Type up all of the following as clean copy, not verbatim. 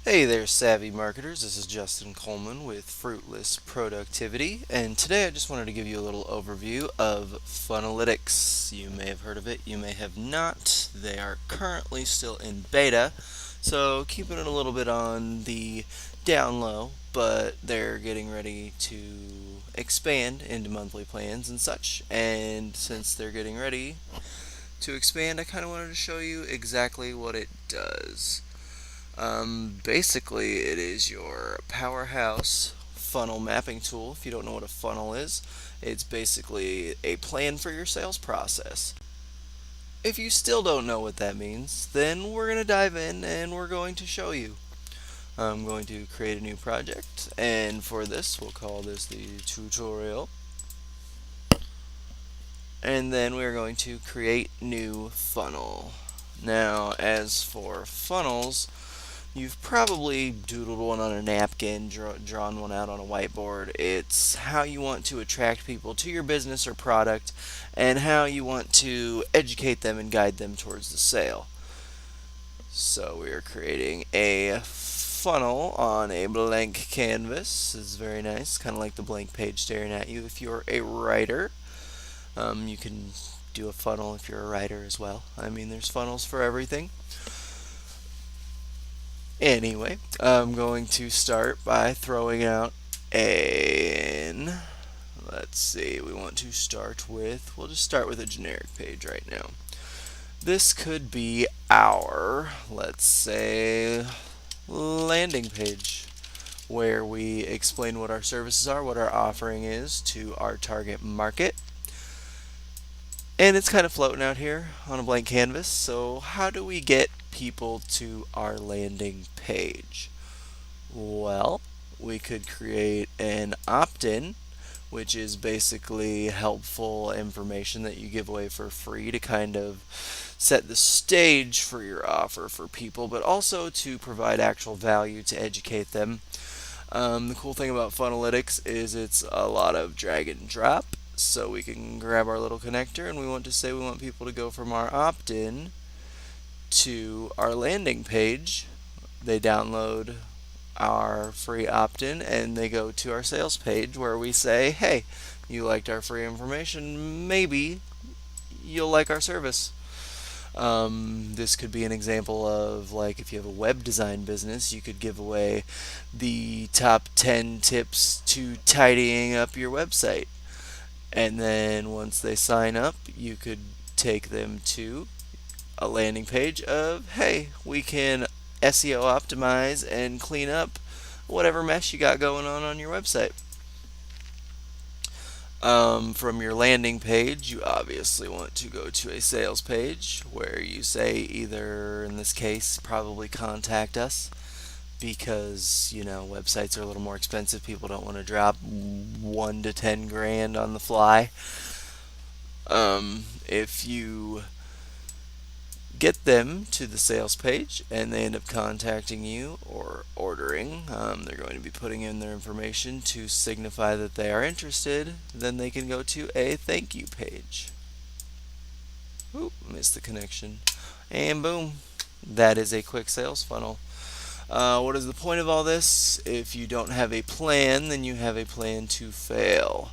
Hey there, savvy marketers. This is Justin Coleman with Fruitless Productivity, and today I just wanted to give you a little overview of Funnelytics. You may have heard of it, you may have not. They are currently still in beta, so keeping it a little bit on the down low, but they're getting ready to expand into monthly plans and such. And since they're getting ready to expand, I kind of wanted to show you exactly what it does. Basically, it is your powerhouse funnel mapping tool. If you don't know what a funnel is, it's basically a plan for your sales process. If you still don't know what that means, then we're going to dive in and we're going to show you. I'm going to create a new project, and for this, we'll call this the tutorial. And then we're going to create new funnel. Now, as for funnels, you've probably doodled one on a napkin, drawn one out on a whiteboard. It's how you want to attract people to your business or product and how you want to educate them and guide them towards the sale. So we are creating a funnel on a blank canvas. This is very nice, kind of like the blank page staring at you if you're a writer. You can do a funnel if you're a writer as well. I mean, there's funnels for everything. Anyway, I'm going to start by throwing out let's see, we want to start with, we'll just start with a generic page right now. This could be our, let's say, landing page, where we explain what our services are, what our offering is to our target market. And it's kind of floating out here on a blank canvas. So how do we get people to our landing page? Well, we could create an opt-in, which is basically helpful information that you give away for free to kind of set the stage for your offer for people, but also to provide actual value to educate them. The cool thing about Funnelytics is it's a lot of drag and drop. So we can grab our little connector and we want to say we want people to go from our opt-in to our landing page. They download our free opt-in and they go to our sales page where we say, hey, you liked our free information, maybe you'll like our service. This could be an example of, like, if you have a web design business, you could give away the top 10 tips to tidying up your website. And then once they sign up, you could take them to a landing page of, hey, we can SEO optimize and clean up whatever mess you got going on your website. From your landing page, you obviously want to go to a sales page where you say, either in this case, probably contact us, because websites are a little more expensive. People don't want to drop 1 to 10 grand on the fly. If you get them to the sales page and they end up contacting you or ordering, they're going to be putting in their information to signify that they are interested. Then they can go to a thank you page. Oop, missed the connection. And boom, that is a quick sales funnel. What is the point of all this? If you don't have a plan, then you have a plan to fail.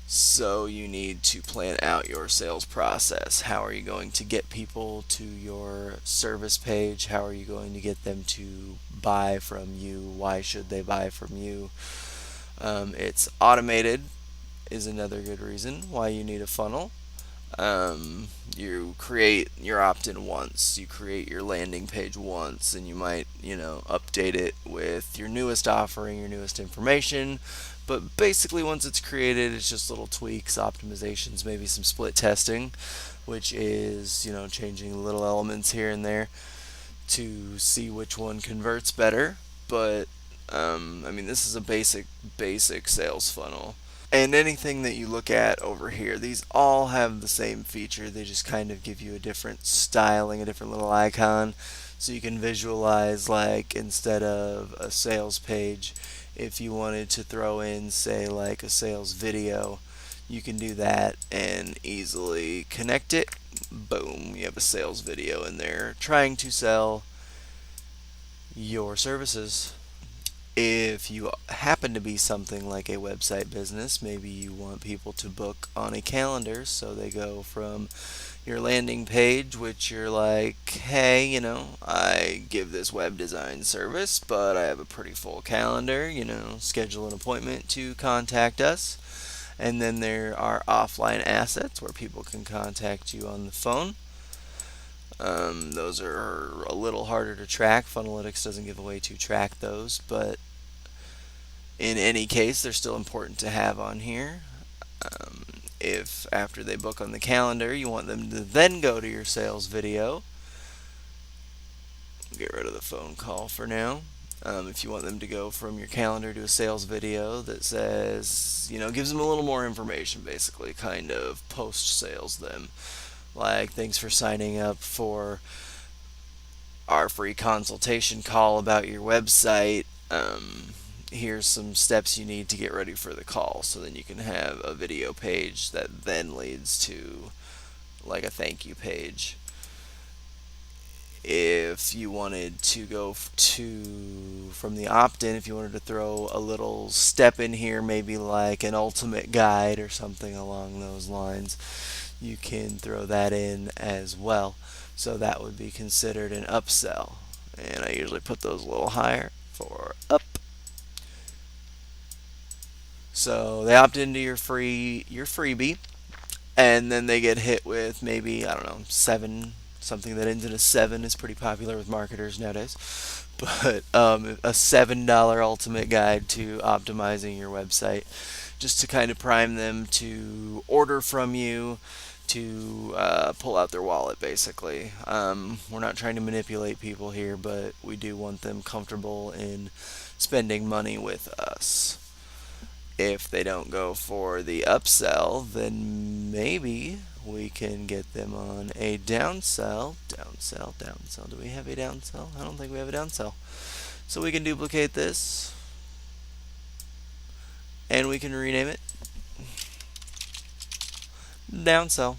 So you need to plan out your sales process. How are you going to get people to your service page? How are you going to get them to buy from you? Why should they buy from you? It's automated is another good reason why you need a funnel. You create your opt-in once, you create your landing page once, and you might, update it with your newest offering, your newest information. But basically, once it's created, it's just little tweaks, optimizations, maybe some split testing, which is, changing little elements here and there to see which one converts better. But this is a basic sales funnel. And anything that you look at over here, these all have the same feature. They just kind of give you a different styling, a different little icon. So you can visualize, like, instead of a sales page, if you wanted to throw in, say, like a sales video, you can do that and easily connect it. Boom, you have a sales video in there trying to sell your services. If you happen to be something like a website business, maybe you want people to book on a calendar, so they go from your landing page, which you're like, hey, I give this web design service, but I have a pretty full calendar, schedule an appointment to contact us. And then there are offline assets where people can contact you on the phone. Those are a little harder to track. Funnelytics doesn't give a way to track those, but in any case, they're still important to have on here. If after they book on the calendar, you want them to then go to your sales video, get rid of the phone call for now. If you want them to go from your calendar to a sales video that says, gives them a little more information, basically, kind of post sales them. Like, thanks for signing up for our free consultation call about your website. Here's some steps you need to get ready for the call. So then you can have a video page that then leads to like a thank you page. If you wanted to go to from the opt-in, if you wanted to throw a little step in here, maybe like an ultimate guide or something along those lines, you can throw that in as well. So that would be considered an upsell. And I usually put those a little higher for up. So they opt into your freebie, and then they get hit with maybe, I don't know, 7, something that ends in a 7 is pretty popular with marketers nowadays. But a $7 ultimate guide to optimizing your website, just to kind of prime them to order from you, to pull out their wallet, basically. We're not trying to manipulate people here, but we do want them comfortable in spending money with us. If they don't go for the upsell, then maybe we can get them on a downsell. Downsell. Do we have a downsell? I don't think we have a downsell. So we can duplicate this, and we can rename it downsell.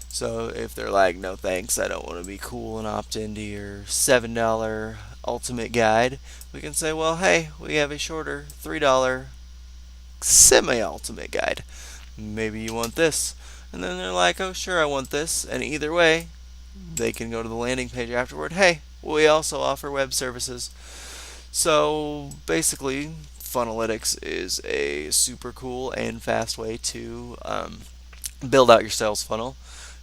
So if they're like, no thanks, I don't want to be cool and opt into your $7 ultimate guide, we can say, well, hey, we have a shorter $3 semi-ultimate guide. Maybe you want this. And then they're like, oh, sure, I want this. And either way, they can go to the landing page afterward. Hey, we also offer web services. So basically, Funnelytics is a super cool and fast way to build out your sales funnel.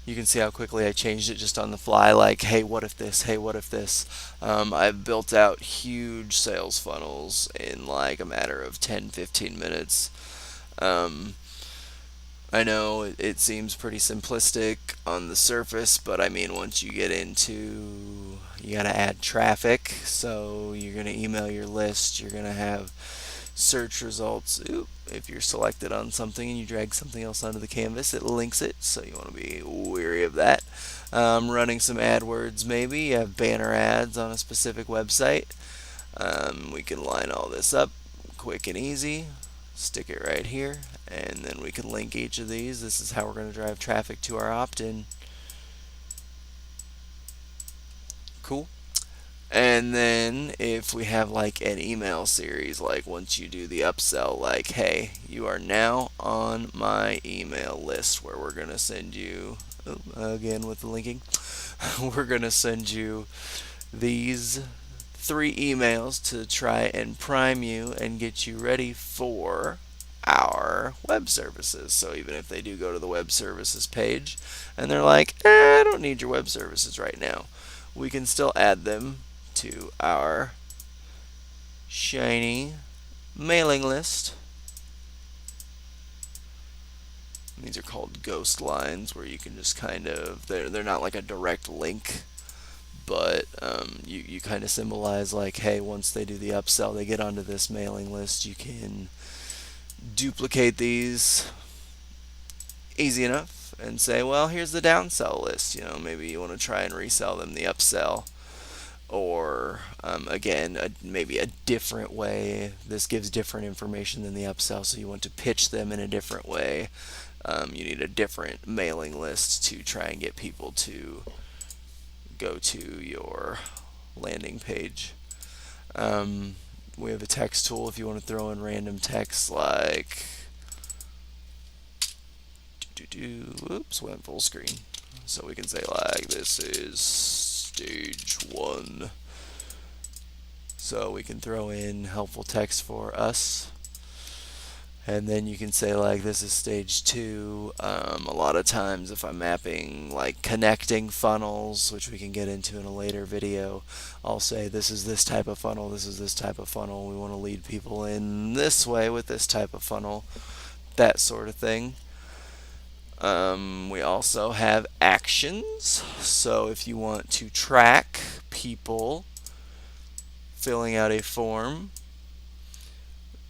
You can see how quickly I changed it just on the fly, like, hey, what if this? Hey, what if this? I've built out huge sales funnels in like a matter of 10-15 minutes. I know it seems pretty simplistic on the surface, but I mean, once you get into, you got to add traffic, so you're going to email your list, you're going to have search results. If you're selected on something and you drag something else onto the canvas, it links it, so you want to be wary of that. Running some AdWords, maybe you have banner ads on a specific website. We can line all this up quick and easy, stick it right here, and then we can link each of these. This is how we're going to drive traffic to our opt-in. Cool. And then if we have like an email series, like once you do the upsell, like, hey, you are now on my email list, where we're going to send you, again with the linking, we're going to send you these 3 emails to try and prime you and get you ready for our web services. So even if they do go to the web services page and they're like, I don't need your web services right now, we can still add them to our shiny mailing list. These are called ghost lines, where you can just kind of, they're not like a direct link, but you kind of symbolize like, hey, once they do the upsell, they get onto this mailing list. You can duplicate these easy enough and say, well, here's the downsell list. Maybe you want to try and resell them the upsell. Or again, maybe a different way. This gives different information than the upsell, so you want to pitch them in a different way. You need a different mailing list to try and get people to go to your landing page. Um, we have a text tool if you want to throw in random text like oops, went full screen. So we can say like this is stage 1. So we can throw in helpful text for us. And then you can say like this is stage 2. A lot of times if I'm mapping like connecting funnels, which we can get into in a later video, I'll say this is this type of funnel, this is this type of funnel. We want to lead people in this way with this type of funnel, that sort of thing. We also have actions. So if you want to track people filling out a form,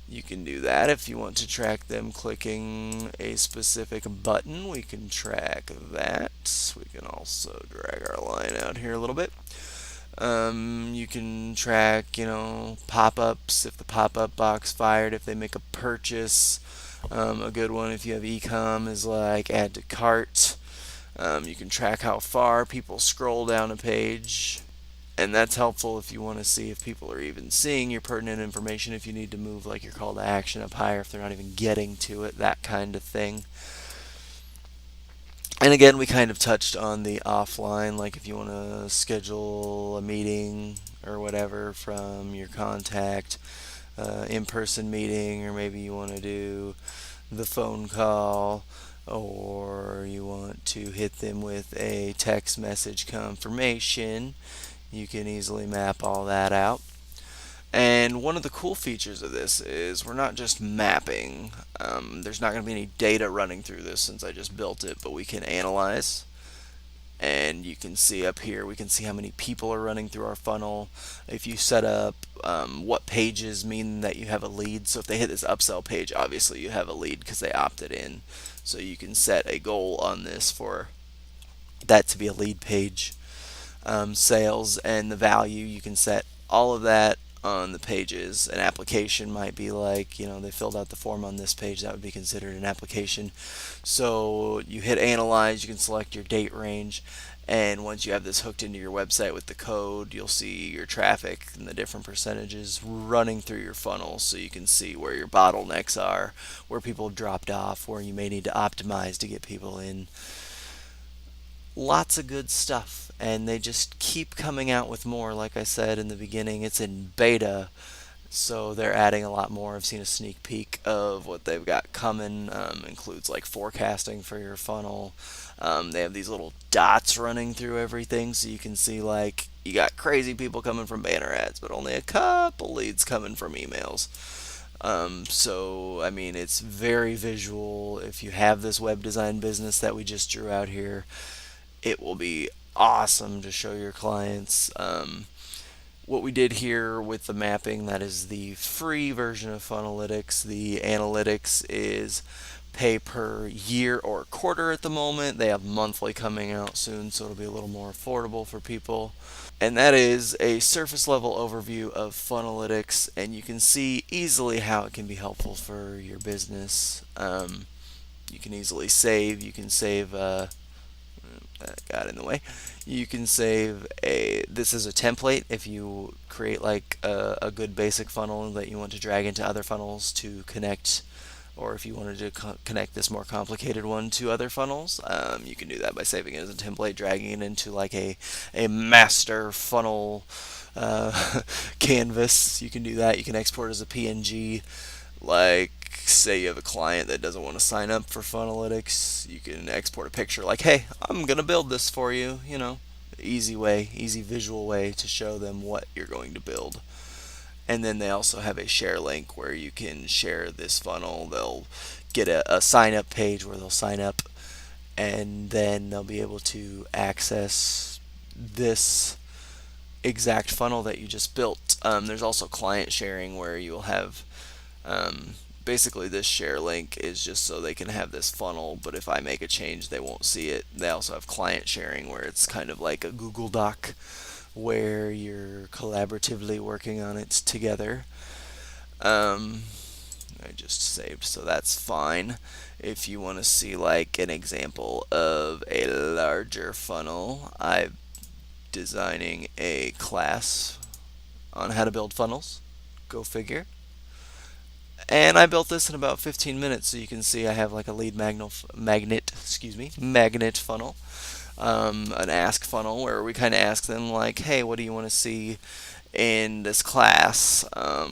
you can do that. If you want to track them clicking a specific button, we can track that. We can also drag our line out here a little bit. You can track, pop-ups, if the pop-up box fired, if they make a purchase. A good one if you have e-com is like add to cart. You can track how far people scroll down a page, and that's helpful if you want to see if people are even seeing your pertinent information, if you need to move like your call to action up higher, if they're not even getting to it, that kind of thing. And again, we kind of touched on the offline, like if you want to schedule a meeting or whatever from your contact, in-person meeting, or maybe you want to do the phone call, or you want to hit them with a text message confirmation. You can easily map all that out. And one of the cool features of this is we're not just mapping. There's not going to be any data running through this since I just built it, but we can analyze. And you can see up here, we can see how many people are running through our funnel. If you set up what pages mean that you have a lead. So if they hit this upsell page, obviously you have a lead because they opted in. So you can set a goal on this for that to be a lead page. Sales and the value, you can set all of that on the pages. An application might be like, they filled out the form on this page, that would be considered an application. So you hit analyze, you can select your date range, and once you have this hooked into your website with the code, you'll see your traffic and the different percentages running through your funnel, so you can see where your bottlenecks are, where people dropped off, where you may need to optimize to get people in. Lots of good stuff, and they just keep coming out with more. Like I said in the beginning, it's in beta, so they're adding a lot more. I've seen a sneak peek of what they've got coming. Includes like forecasting for your funnel. They have these little dots running through everything, so you can see like you got crazy people coming from banner ads, but only a couple leads coming from emails. So I mean, it's very visual. If you have this web design business that we just drew out here, it will be awesome to show your clients. What we did here with the mapping, that is the free version of Funnelytics. The analytics is pay per year or quarter at the moment. They have monthly coming out soon, so it'll be a little more affordable for people. And that is a surface level overview of Funnelytics, and you can see easily how it can be helpful for your business. You can easily save. You can save that got in the way. You can save this is a template if you create like a good basic funnel that you want to drag into other funnels to connect, or if you wanted to connect this more complicated one to other funnels, you can do that by saving it as a template, dragging it into like a master funnel canvas. You can do that. You can export it as a PNG. Like, say you have a client that doesn't want to sign up for Funnelytics, you can export a picture like, hey, I'm going to build this for you, easy way, easy visual way to show them what you're going to build. And then they also have a share link where you can share this funnel. They'll get a sign up page where they'll sign up, and then they'll be able to access this exact funnel that you just built. There's also client sharing where you'll have basically this share link is just so they can have this funnel, but if I make a change they won't see it. They also have client sharing where it's kind of like a Google Doc where you're collaboratively working on it together. I just saved, so that's fine. If you want to see like an example of a larger funnel, I've designing a class on how to build funnels. Go figure. And I built this in about 15 minutes, so you can see I have like a lead magnet funnel, an ask funnel where we kind of ask them like, hey, what do you want to see in this class?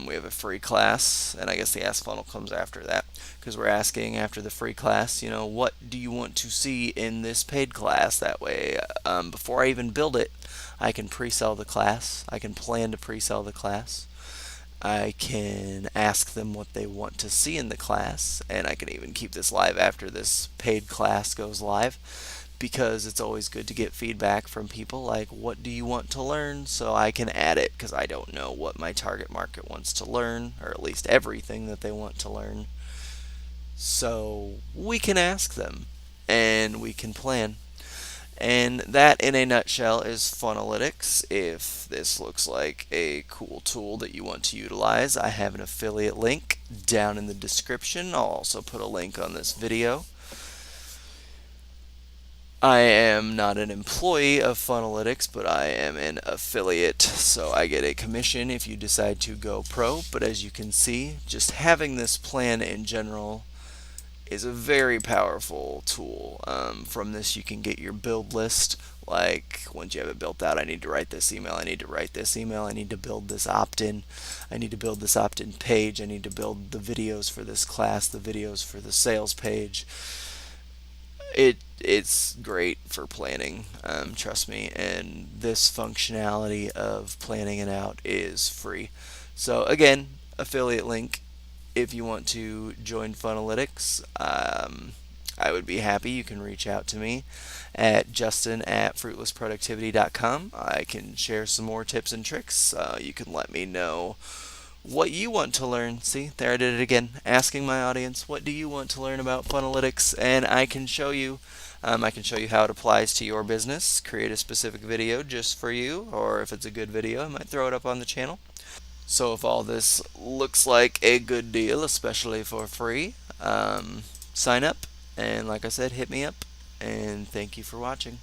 We have a free class, and I guess the ask funnel comes after that because we're asking after the free class, what do you want to see in this paid class? That way, before I even build it, I can pre-sell the class. I can plan to pre-sell the class. I can ask them what they want to see in the class, and I can even keep this live after this paid class goes live because it's always good to get feedback from people like, what do you want to learn, so I can add it because I don't know what my target market wants to learn, or at least everything that they want to learn. So we can ask them and we can plan. And that, in a nutshell, is Funnelytics. If this looks like a cool tool that you want to utilize, I have an affiliate link down in the description. I'll also put a link on this video. I am not an employee of Funnelytics, but I am an affiliate, so I get a commission if you decide to go pro. But as you can see, just having this plan in general is a very powerful tool. From this, you can get your build list. Like, once you have it built out, I need to write this email, I need to write this email, I need to build this opt-in, I need to build this opt-in page, I need to build the videos for this class, the videos for the sales page. It's great for planning, trust me, and this functionality of planning it out is free. So again, affiliate link if you want to join Funnelytics. I would be happy. You can reach out to me at justin@fruitlessproductivity.com. I can share some more tips and tricks. You can let me know what you want to learn. See, there I did it again. Asking my audience, what do you want to learn about Funnelytics? And I can show you. I can show you how it applies to your business. Create a specific video just for you, or if it's a good video, I might throw it up on the channel. So if all this looks like a good deal, especially for free, sign up. And like I said, hit me up. And thank you for watching.